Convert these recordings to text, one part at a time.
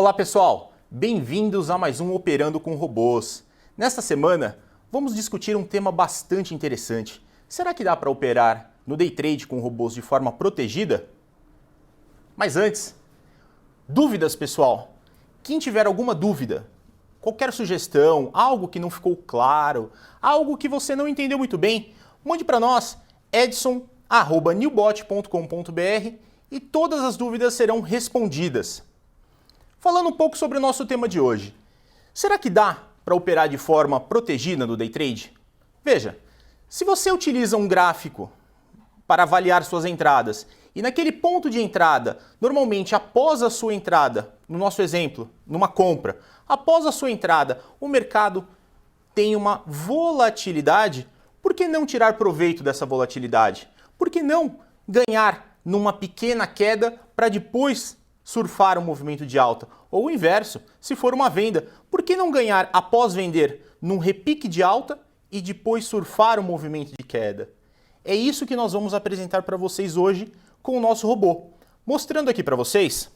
Olá pessoal, bem-vindos a mais um Operando com Robôs. Nesta semana, vamos discutir um tema bastante interessante. Será que dá para operar no day trade com robôs de forma protegida? Mas antes, dúvidas pessoal? Quem tiver alguma dúvida, qualquer sugestão, algo que não ficou claro, algo que você não entendeu muito bem, mande para nós, edson@newbot.com.br e todas as dúvidas serão respondidas. Falando um pouco sobre o nosso tema de hoje. Será que dá para operar de forma protegida no day trade? Veja, se você utiliza um gráfico para avaliar suas entradas e naquele ponto de entrada, normalmente após a sua entrada, no nosso exemplo, numa compra, após a sua entrada, o mercado tem uma volatilidade, por que não tirar proveito dessa volatilidade? Por que não ganhar numa pequena queda para depois surfar um movimento de alta? Ou o inverso, se for uma venda, por que não ganhar após vender num repique de alta e depois surfar um movimento de queda? É isso que nós vamos apresentar para vocês hoje com o nosso robô. Mostrando aqui para vocês,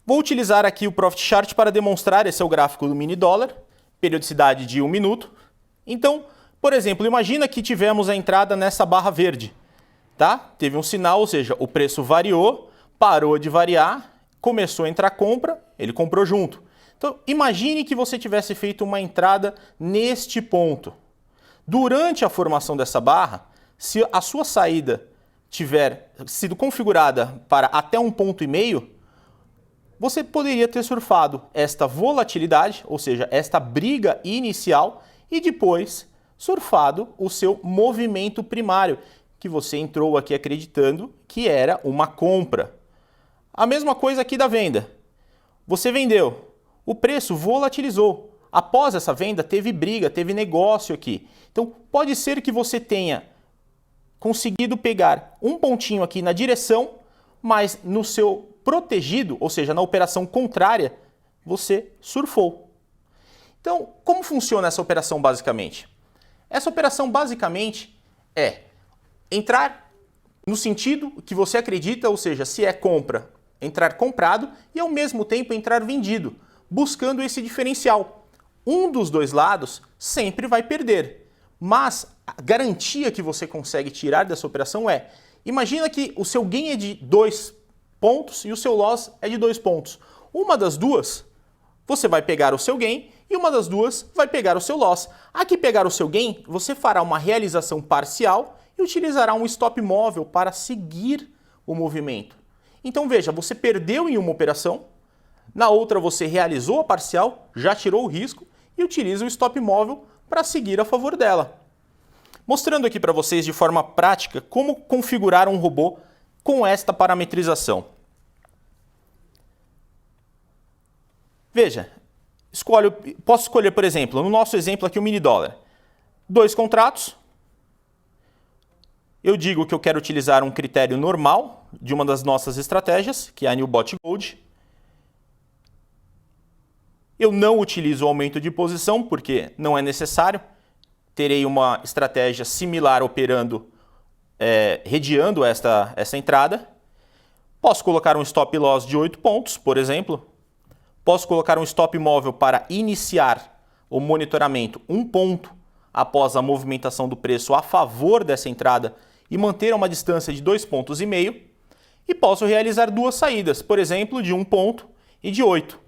vou utilizar aqui o Profit Chart para demonstrar. Esse é o gráfico do mini dólar, periodicidade de 1 minuto. Então, por exemplo, imagina que tivemos a entrada nessa barra verde. Tá? Teve um sinal, ou seja, o preço variou, parou de variar, começou a entrar compra, ele comprou junto. Então, imagine que você tivesse feito uma entrada neste ponto. Durante a formação dessa barra, se a sua saída tiver sido configurada para até 1,5 ponto, você poderia ter surfado esta volatilidade, ou seja, esta briga inicial, e depois surfado o seu movimento primário, que você entrou aqui acreditando que era uma compra. A mesma coisa aqui da venda. Você vendeu, o preço volatilizou. Após essa venda teve briga, teve negócio aqui. Então pode ser que você tenha conseguido pegar um pontinho aqui na direção, mas no seu protegido, ou seja, na operação contrária, você surfou. Então, como funciona essa operação basicamente? Essa operação basicamente é entrar no sentido que você acredita, ou seja, se é compra, entrar comprado e ao mesmo tempo entrar vendido, buscando esse diferencial. Um dos dois lados sempre vai perder, mas a garantia que você consegue tirar dessa operação é, imagina que o seu gain é de 2 pontos e o seu loss é de 2 pontos. Uma das duas, você vai pegar o seu gain e uma das duas vai pegar o seu loss. Aqui pegar o seu gain, você fará uma realização parcial e utilizará um stop móvel para seguir o movimento. Então veja, você perdeu em uma operação, na outra você realizou a parcial, já tirou o risco e utiliza o stop móvel para seguir a favor dela. Mostrando aqui para vocês de forma prática como configurar um robô com esta parametrização. Veja, posso escolher, por exemplo, no nosso exemplo aqui o mini dólar, 2 contratos. Eu digo que eu quero utilizar um critério normal de uma das nossas estratégias, que é a Newbot Gold. Eu não utilizo o aumento de posição porque não é necessário. Terei uma estratégia similar operando, redeando essa entrada. Posso colocar um stop loss de 8 pontos, por exemplo. Posso colocar um stop móvel para iniciar o monitoramento 1 ponto após a movimentação do preço a favor dessa entrada e manter uma distância de 2,5 pontos. E posso realizar 2 saídas, por exemplo, de 1 ponto e de 8.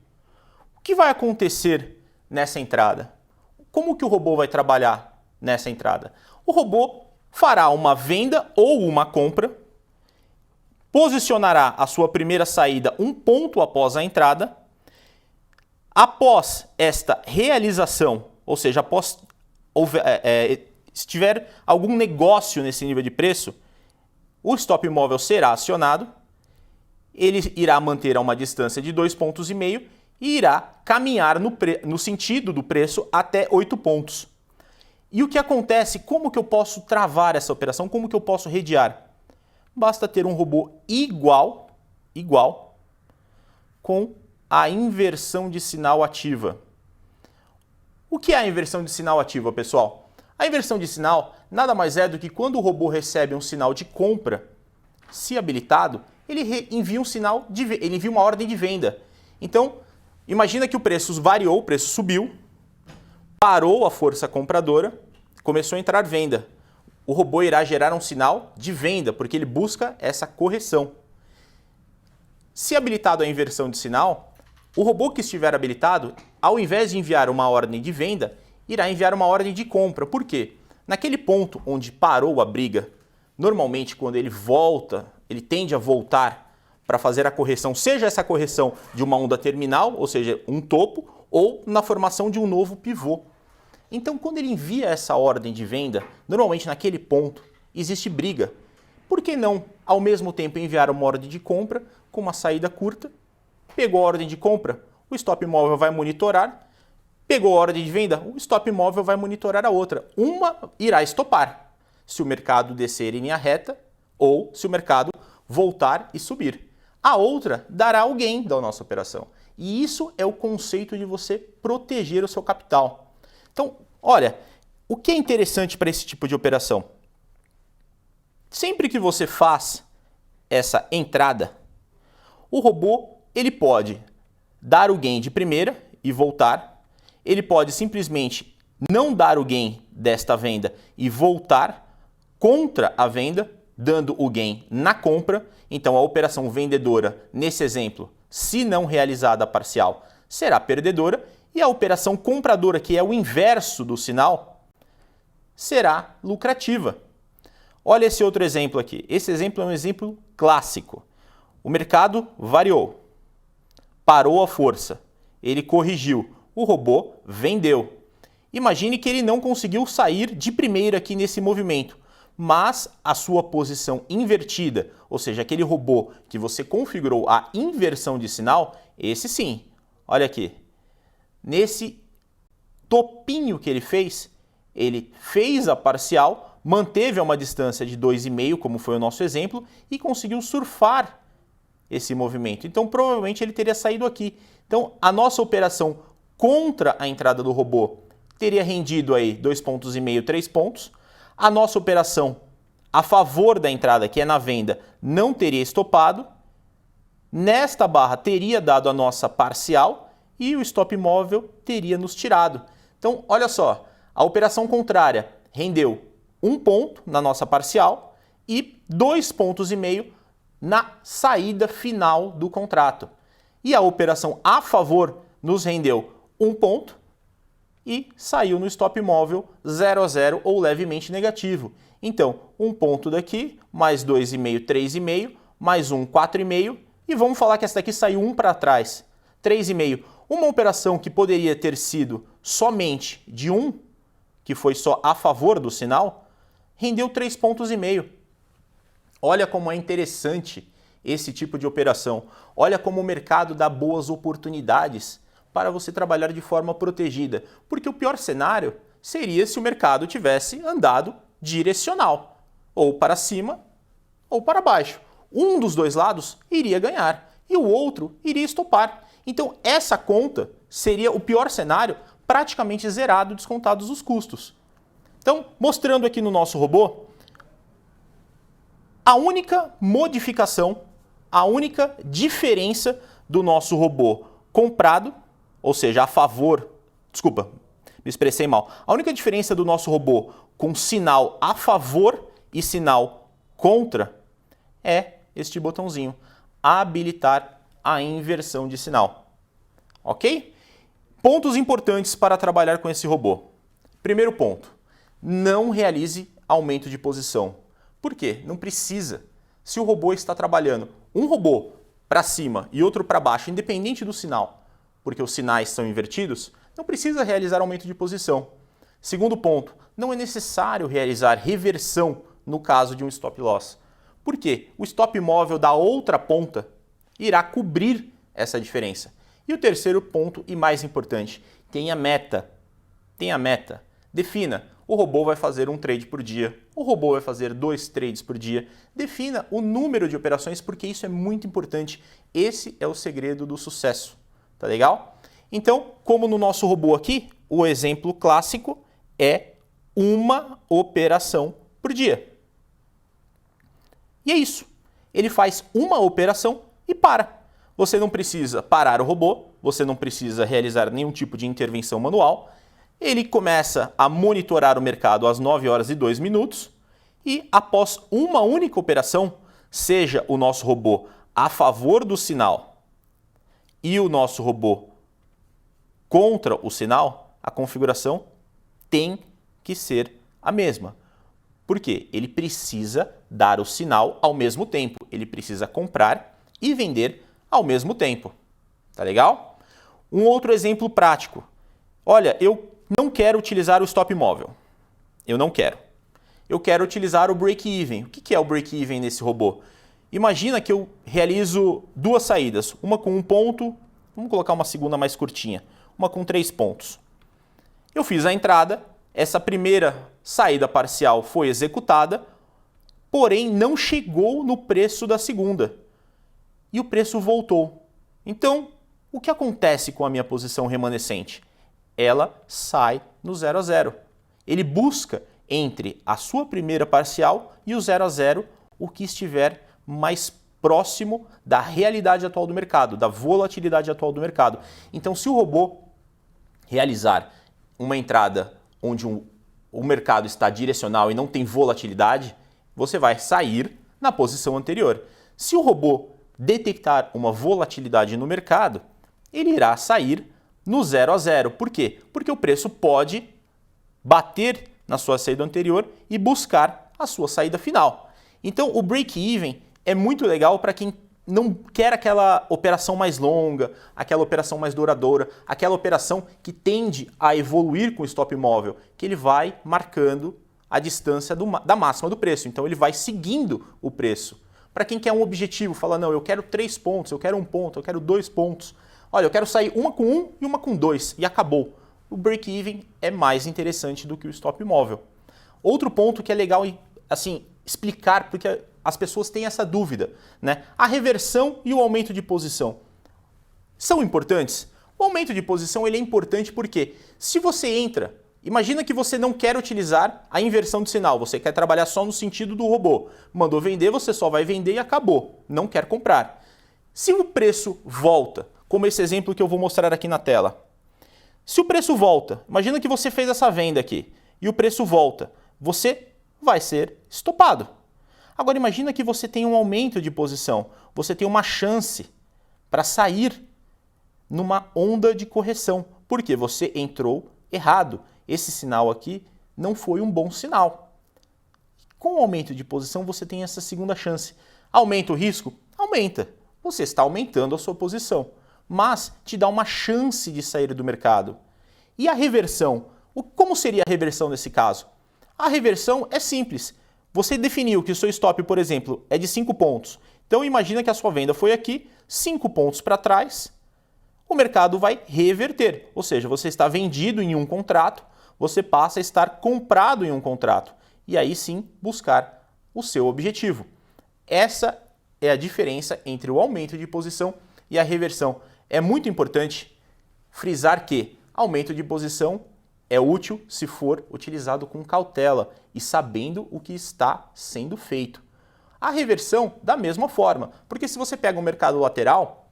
O que vai acontecer nessa entrada? Como que o robô vai trabalhar nessa entrada? O robô fará uma venda ou uma compra, posicionará a sua primeira saída 1 ponto após a entrada. Após esta realização, ou seja, após se tiver algum negócio nesse nível de preço, o stop móvel será acionado, ele irá manter a uma distância de 2,5 pontos e irá caminhar no sentido do preço até 8 pontos. E o que acontece? Como que eu posso travar essa operação? Como que eu posso redear? Basta ter um robô igual com a inversão de sinal ativa. O que é a inversão de sinal ativa, pessoal? A inversão de sinal nada mais é do que quando o robô recebe um sinal de compra, se habilitado, ele envia um sinal, ele envia uma ordem de venda. Então, imagina que o preço variou, o preço subiu, parou a força compradora, começou a entrar venda. O robô irá gerar um sinal de venda, porque ele busca essa correção. Se habilitado a inversão de sinal, o robô que estiver habilitado, ao invés de enviar uma ordem de venda, irá enviar uma ordem de compra. Por quê? Naquele ponto onde parou a briga, normalmente quando ele volta, ele tende a voltar para fazer a correção, seja essa correção de uma onda terminal, ou seja, um topo, ou na formação de um novo pivô. Então, quando ele envia essa ordem de venda, normalmente naquele ponto existe briga. Por que não, ao mesmo tempo, enviar uma ordem de compra com uma saída curta? Pegou a ordem de compra, o stop móvel vai monitorar. Pegou a ordem de venda, o stop móvel vai monitorar a outra. Uma irá estopar, se o mercado descer em linha reta ou se o mercado voltar e subir. A outra dará o gain da nossa operação. E isso é o conceito de você proteger o seu capital. Então, olha, o que é interessante para esse tipo de operação? Sempre que você faz essa entrada, o robô ele pode dar o gain de primeira e voltar. Ele pode simplesmente não dar o gain desta venda e voltar contra a venda, dando o gain na compra. Então, a operação vendedora, nesse exemplo, se não realizada parcial, será perdedora. E a operação compradora, que é o inverso do sinal, será lucrativa. Olha esse outro exemplo aqui. Esse exemplo é um exemplo clássico. O mercado variou, parou a força, ele corrigiu, o robô vendeu. Imagine que ele não conseguiu sair de primeira aqui nesse movimento, mas a sua posição invertida, ou seja, aquele robô que você configurou a inversão de sinal, esse sim, olha aqui. Nesse topinho que ele fez a parcial, manteve a uma distância de 2,5, como foi o nosso exemplo, e conseguiu surfar esse movimento. Então, provavelmente ele teria saído aqui. Então, a nossa operação contra a entrada do robô teria rendido aí 2,5 pontos, 3 pontos. A nossa operação a favor da entrada, que é na venda, não teria estopado. Nesta barra teria dado a nossa parcial e o stop móvel teria nos tirado. Então, olha só, a operação contrária rendeu 1 ponto na nossa parcial e 2,5 pontos na saída final do contrato. E a operação a favor nos rendeu 1 ponto e saiu no stop móvel 0 a 0 ou levemente negativo. Então, 1 ponto daqui, mais 2,5, 3,5, mais 1, 4,5. E vamos falar que essa daqui saiu 1 para trás, 3,5. Uma operação que poderia ter sido somente de 1, que foi só a favor do sinal, rendeu 3,5 pontos. Olha como é interessante esse tipo de operação. Olha como o mercado dá boas oportunidades para você trabalhar de forma protegida. Porque o pior cenário seria se o mercado tivesse andado direcional, ou para cima ou para baixo. Um dos dois lados iria ganhar e o outro iria estopar. Então, essa conta seria o pior cenário, praticamente zerado, descontados os custos. Então, mostrando aqui no nosso robô, a única modificação, a única diferença do nosso robô comprado, ou seja, a favor, desculpa, me expressei mal. A única diferença do nosso robô com sinal a favor e sinal contra é este botãozinho, habilitar a inversão de sinal. Ok? Pontos importantes para trabalhar com esse robô. Primeiro ponto, não realize aumento de posição. Por quê? Não precisa. Se o robô está trabalhando um robô para cima e outro para baixo, independente do sinal, porque os sinais são invertidos, não precisa realizar aumento de posição. Segundo ponto, não é necessário realizar reversão no caso de um stop loss. Por quê? O stop móvel da outra ponta irá cobrir essa diferença. E o terceiro ponto e mais importante, tenha meta. Tenha meta. Defina, o robô vai fazer um trade por dia, o robô vai fazer 2 trades por dia. Defina o número de operações porque isso é muito importante. Esse é o segredo do sucesso. Tá legal? Então, como no nosso robô aqui, o exemplo clássico é uma operação por dia. E é isso. ele faz uma operação e para. Você não precisa parar o robô, você não precisa realizar nenhum tipo de intervenção manual. Ele começa a monitorar o mercado às 9 horas e 2 minutos e após uma única operação, seja o nosso robô a favor do sinal e o nosso robô contra o sinal, a configuração tem que ser a mesma. Por quê? Ele precisa dar o sinal ao mesmo tempo. Ele precisa comprar e vender ao mesmo tempo. Tá legal? Um outro exemplo prático. Olha, eu não quero utilizar o stop móvel. Eu não quero. Eu quero utilizar o break-even. O que é o break-even nesse robô? Imagina que eu realizo duas saídas. Uma com 1 ponto, vamos colocar uma segunda mais curtinha. Uma com 3 pontos. Eu fiz a entrada, essa primeira saída parcial foi executada, porém não chegou no preço da segunda. E o preço voltou. Então, o que acontece com a minha posição remanescente? Ela sai no 0 a 0. Ele busca entre a sua primeira parcial e o 0 a 0 o que estiver mais próximo da realidade atual do mercado, da volatilidade atual do mercado. Então, se o robô realizar uma entrada onde o mercado está direcional e não tem volatilidade, você vai sair na posição anterior. Se o robô detectar uma volatilidade no mercado, ele irá sair no 0 a 0. Por quê? Porque o preço pode bater na sua saída anterior e buscar a sua saída final. Então, o break-even é muito legal para quem não quer aquela operação mais longa, aquela operação mais duradoura, aquela operação que tende a evoluir com o stop móvel, que ele vai marcando a distância da máxima do preço. Então, ele vai seguindo o preço. Para quem quer um objetivo, fala, não, eu quero 3 pontos, eu quero 1 ponto, eu quero 2 pontos. Olha, eu quero sair uma com 1 e uma com 2 e acabou. O break-even é mais interessante do que o stop móvel. Outro ponto que é legal assim, explicar, porque as pessoas têm essa dúvida, né? A reversão e o aumento de posição são importantes? O aumento de posição ele é importante porque se você entra, imagina que você não quer utilizar a inversão de sinal, você quer trabalhar só no sentido do robô. Mandou vender, você só vai vender e acabou, não quer comprar. Se o preço volta, como esse exemplo que eu vou mostrar aqui na tela, se o preço volta, imagina que você fez essa venda aqui e o preço volta, você vai ser estopado. Agora imagina que você tem um aumento de posição, você tem uma chance para sair numa onda de correção, porque você entrou errado. Esse sinal aqui não foi um bom sinal. Com o aumento de posição você tem essa segunda chance. Aumenta o risco? Aumenta. Você está aumentando a sua posição, mas te dá uma chance de sair do mercado. E a reversão? Como seria a reversão nesse caso? A reversão é simples. Você definiu que o seu stop, por exemplo, é de 5 pontos. Então imagina que a sua venda foi aqui, 5 pontos para trás, o mercado vai reverter. Ou seja, você está vendido em um contrato, você passa a estar comprado em um contrato. E aí sim buscar o seu objetivo. Essa é a diferença entre o aumento de posição e a reversão. É muito importante frisar que aumento de posição é útil se for utilizado com cautela e sabendo o que está sendo feito. A reversão, da mesma forma, porque se você pega um mercado lateral,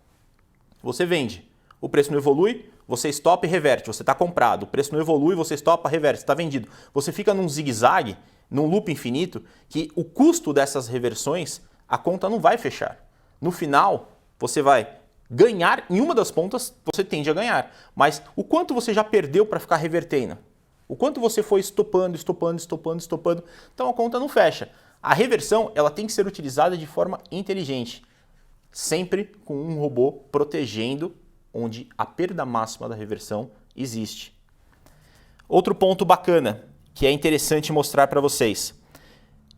você vende, o preço não evolui, você stopa e reverte, você está comprado, o preço não evolui, você stopa, reverte, está vendido. Você fica num zigue-zague, num loop infinito, que o custo dessas reversões, a conta não vai fechar. No final, você vai ganhar, em uma das pontas você tende a ganhar, mas o quanto você já perdeu para ficar revertendo? O quanto você foi estopando, então a conta não fecha. A reversão ela tem que ser utilizada de forma inteligente, sempre com um robô protegendo onde a perda máxima da reversão existe. Outro ponto bacana que é interessante mostrar para vocês.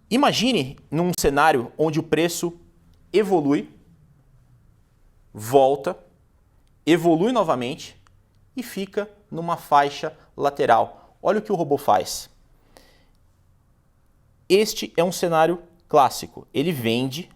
Imagine num cenário onde o preço evolui, volta, evolui novamente e fica numa faixa lateral. Olha o que o robô faz. Este é um cenário clássico. Ele vende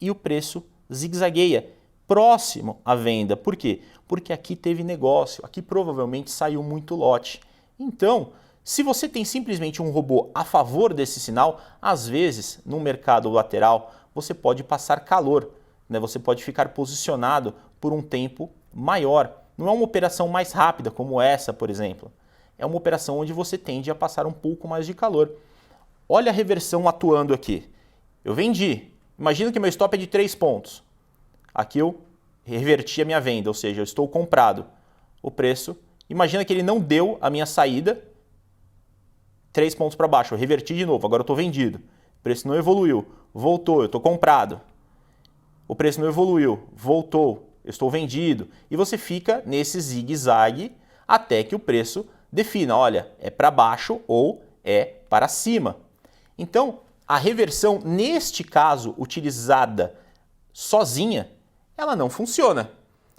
e o preço zigue-zagueia próximo à venda. Por quê? Porque aqui teve negócio, aqui provavelmente saiu muito lote. Então, Se você tem simplesmente um robô a favor desse sinal, às vezes, no mercado lateral, você pode passar calor, né? Você pode ficar posicionado por um tempo maior. Não é uma operação mais rápida como essa, por exemplo. É uma operação onde você tende a passar um pouco mais de calor. Olha a reversão atuando aqui. Eu vendi. Imagina que meu stop é de 3 pontos. Aqui eu reverti a minha venda, ou seja, eu estou comprado. O preço, imagina que ele não deu a minha saída 3 pontos para baixo. Eu reverti de novo, agora eu estou vendido. O preço não evoluiu, voltou, eu estou comprado. O preço não evoluiu, voltou, eu estou vendido. E você fica nesse zigue-zague até que o preço defina, olha, é para baixo ou é para cima. Então, a reversão, neste caso, utilizada sozinha, ela não funciona.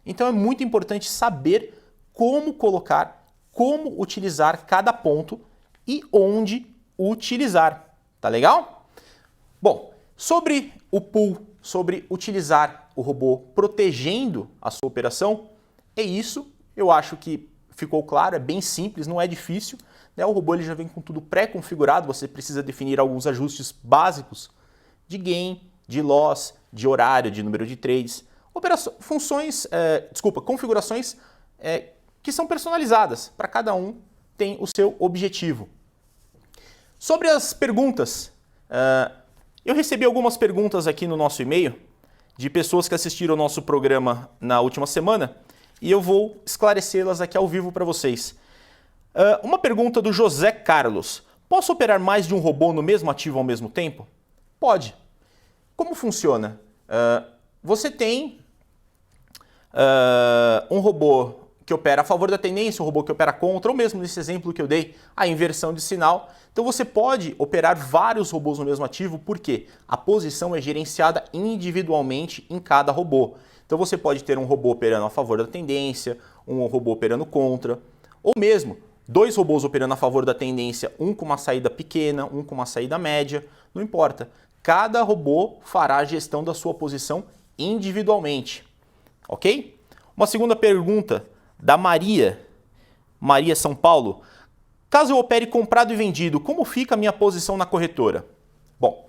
Então é muito importante saber como colocar, como utilizar cada ponto e onde utilizar. Tá legal? Bom, sobre o pool, sobre utilizar o robô protegendo a sua operação, é isso. Eu acho que ficou claro, é bem simples, não é difícil. Né? O robô ele já vem com tudo pré-configurado, você precisa definir alguns ajustes básicos de gain, de loss, de horário, de número de trades, configurações que são personalizadas, para cada um tem o seu objetivo. Sobre as perguntas, eu recebi algumas perguntas aqui no nosso e-mail de pessoas que assistiram ao nosso programa na última semana e eu vou esclarecê-las aqui ao vivo para vocês. Uma pergunta do José Carlos. Posso operar mais de um robô no mesmo ativo ao mesmo tempo? Pode. Como funciona? Você tem um robô que opera a favor da tendência, um robô que opera contra, ou mesmo nesse exemplo que eu dei, a inversão de sinal. Então você pode operar vários robôs no mesmo ativo, porque a posição é gerenciada individualmente em cada robô. Então você pode ter um robô operando a favor da tendência, um robô operando contra, ou mesmo 2 robôs operando a favor da tendência, um com uma saída pequena, um com uma saída média, não importa. Cada robô fará a gestão da sua posição individualmente, ok? Uma segunda pergunta da Maria São Paulo. Caso eu opere comprado e vendido, como fica a minha posição na corretora? Bom,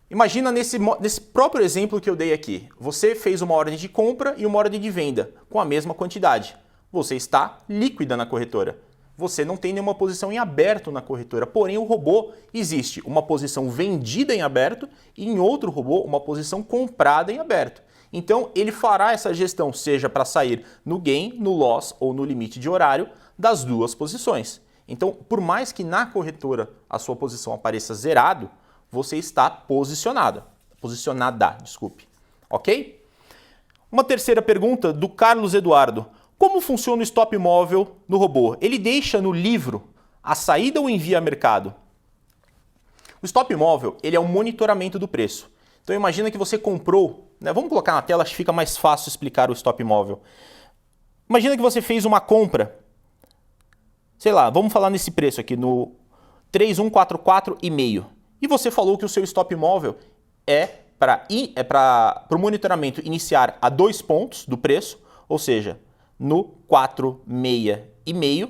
imagina nesse próprio exemplo que eu dei aqui. Você fez uma ordem de compra e uma ordem de venda com a mesma quantidade. Você está líquida na corretora. Você não tem nenhuma posição em aberto na corretora, porém o robô existe uma posição vendida em aberto e em outro robô uma posição comprada em aberto. Então ele fará essa gestão, seja para sair no gain, no loss ou no limite de horário das duas posições. Então, por mais que na corretora a sua posição apareça zerado, você está posicionada, desculpe. Ok? Uma terceira pergunta do Carlos Eduardo. Como funciona o stop móvel no robô? Ele deixa no livro a saída ou envia a mercado? O stop móvel ele é um monitoramento do preço. Então imagina que você comprou, né? Vamos colocar na tela, acho que fica mais fácil explicar o stop móvel. Imagina que você fez uma compra, sei lá, vamos falar nesse preço aqui, no 3144,5. E você falou que o seu stop móvel é para o monitoramento iniciar a 2 pontos do preço, ou seja, no 46,5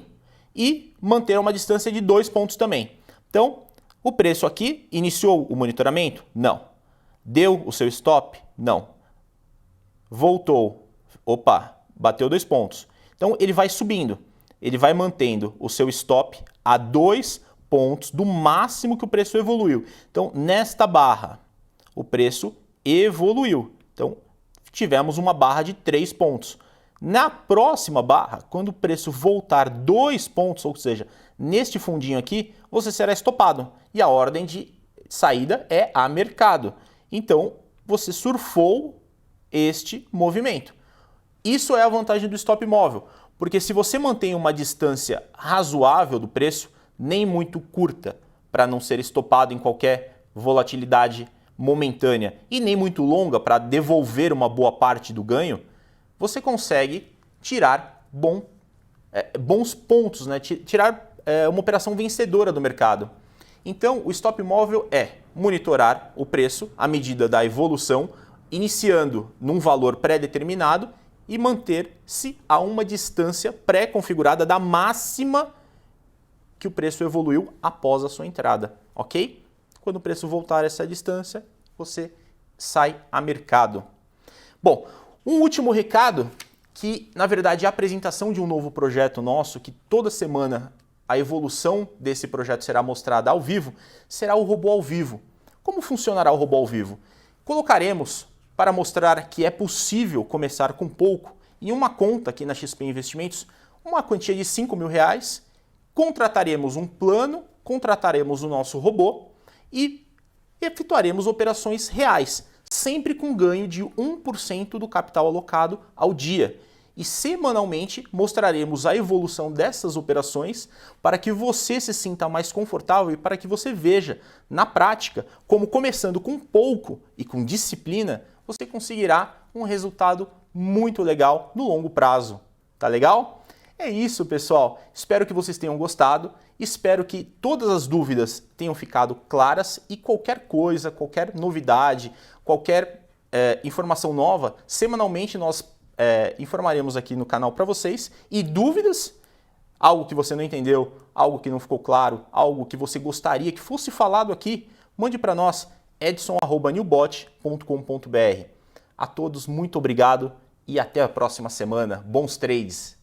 e manter uma distância de 2 pontos também. Então, o preço aqui iniciou o monitoramento? Não. Deu o seu stop? Não. Voltou. Opa, bateu 2 pontos. Então, ele vai subindo. Ele vai mantendo o seu stop a 2 pontos do máximo que o preço evoluiu. Então, nesta barra, o preço evoluiu. Então, tivemos uma barra de 3 pontos. Na próxima barra, quando o preço voltar 2 pontos, ou seja, neste fundinho aqui, você será estopado. E a ordem de saída é a mercado. Então, você surfou este movimento. Isso é a vantagem do stop móvel, porque se você mantém uma distância razoável do preço, nem muito curta, para não ser estopado em qualquer volatilidade momentânea, e nem muito longa para devolver uma boa parte do ganho, você consegue tirar bons pontos, né? Tirar uma operação vencedora do mercado. Então, o stop móvel é monitorar o preço à medida da evolução, iniciando num valor pré-determinado e manter-se a uma distância pré-configurada da máxima que o preço evoluiu após a sua entrada, ok? Quando o preço voltar a essa distância, você sai a mercado. Bom, um último recado, que na verdade é a apresentação de um novo projeto nosso, que toda semana a evolução desse projeto será mostrada ao vivo, será o Robô ao Vivo. Como funcionará o Robô ao Vivo? Colocaremos, para mostrar que é possível começar com pouco, em uma conta aqui na XP Investimentos, uma quantia de R$5.000, contrataremos um plano, contrataremos o nosso robô e efetuaremos operações reais, sempre com ganho de 1% do capital alocado ao dia. E semanalmente mostraremos a evolução dessas operações para que você se sinta mais confortável e para que você veja na prática como, começando com pouco e com disciplina, você conseguirá um resultado muito legal no longo prazo. Tá legal? É isso, pessoal. Espero que vocês tenham gostado. Espero que todas as dúvidas tenham ficado claras e qualquer coisa, qualquer novidade, qualquer informação nova, semanalmente nós informaremos aqui no canal para vocês. E dúvidas, algo que você não entendeu, algo que não ficou claro, algo que você gostaria que fosse falado aqui, mande para nós, edson@newbot.com.br. A todos, muito obrigado e até a próxima semana. Bons trades!